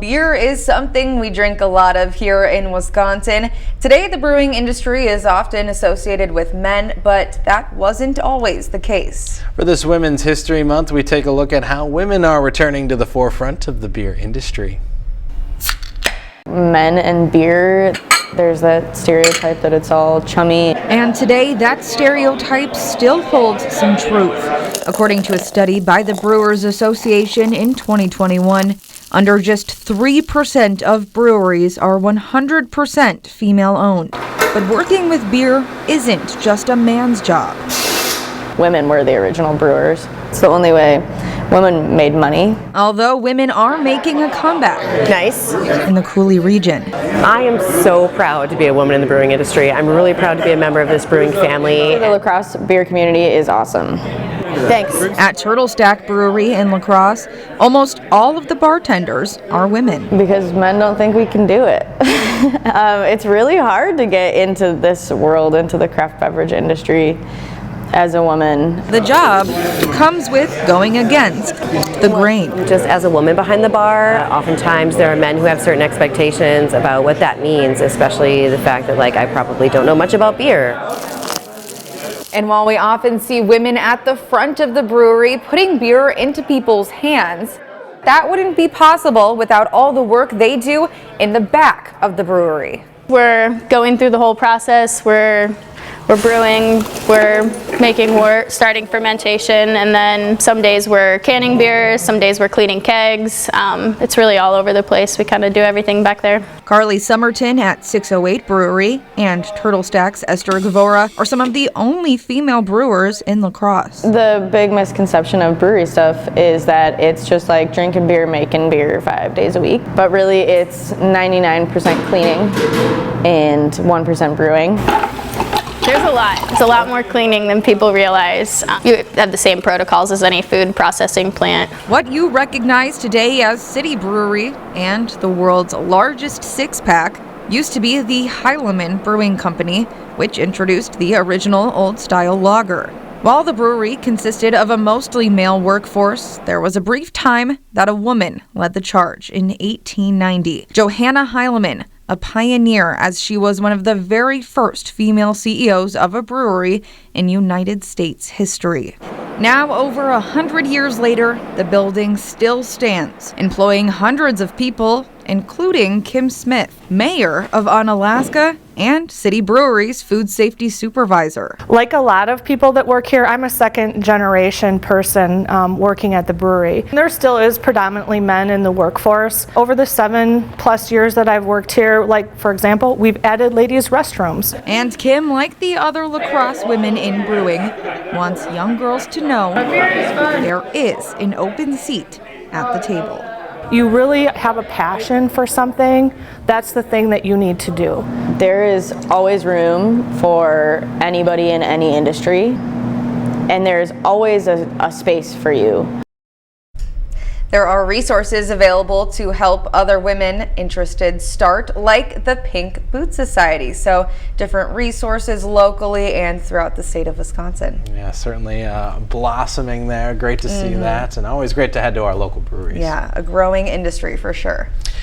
Beer is something we drink a lot of here in Wisconsin. Today, the brewing industry is often associated with men, but that wasn't always the case. For this Women's History Month, we take a look at how women are returning to the forefront of the beer industry. Men and beer, there's that stereotype that it's all chummy. And today, that stereotype still holds some truth. According to a study by the Brewers Association in 2021, under just 3% of breweries are 100% female-owned. But working with beer isn't just a man's job. Women were the original brewers. It's the only way women made money. Although women are making a comeback. Nice. In the Coulee region. I am so proud to be a woman in the brewing industry. I'm really proud to be a member of this brewing family. The La Crosse beer community is awesome. Thanks. At Turtle Stack Brewery in La Crosse, almost all of the bartenders are women. Because men don't think we can do it. It's really hard to get into this world, into the craft beverage industry as a woman. The job comes with going against the grain. Just as a woman behind the bar, oftentimes there are men who have certain expectations about what that means, especially the fact that I probably don't know much about beer. And while we often see women at the front of the brewery putting beer into people's hands, that wouldn't be possible without all the work they do in the back of the brewery. We're going through the whole process. We're brewing, we're making wort, starting fermentation, and then some days we're canning beers, some days we're cleaning kegs. It's really all over the place. We kind of do everything back there. Carly Swisher at 608 Brewery and Turtle Stack's Esther Gavora are some of the only female brewers in La Crosse. The big misconception of brewery stuff is that it's just like drinking beer, making beer 5 days a week. But really it's 99% cleaning and 1% brewing. There's a lot. It's a lot more cleaning than people realize. You have the same protocols as any food processing plant. What you recognize today as City Brewery and the world's largest six-pack used to be the Heilemann Brewing Company, which introduced the original old-style lager. While the brewery consisted of a mostly male workforce, there was a brief time that a woman led the charge in 1890. Johanna Heilemann, a pioneer as she was one of the very first female CEOs of a brewery in United States history. Now, over 100 years later, the building still stands, employing hundreds of people, including Kim Smith, mayor of Onalaska and City Brewery's food safety supervisor. Like a lot of people that work here, I'm a second generation person working at the brewery. There still is predominantly men in the workforce. Over the 7+ years that I've worked here, for example, we've added ladies' restrooms. And Kim, like the other La Crosse women in brewing, wants young girls to know there is an open seat at the table. You really have a passion for something, that's the thing that you need to do. There is always room for anybody in any industry, and there's always a space for you. There are resources available to help other women interested start, like the Pink Boot Society. So different resources locally and throughout the state of Wisconsin. Yeah, certainly blossoming there. Great to see that, and always great to head to our local breweries. Yeah, a growing industry for sure.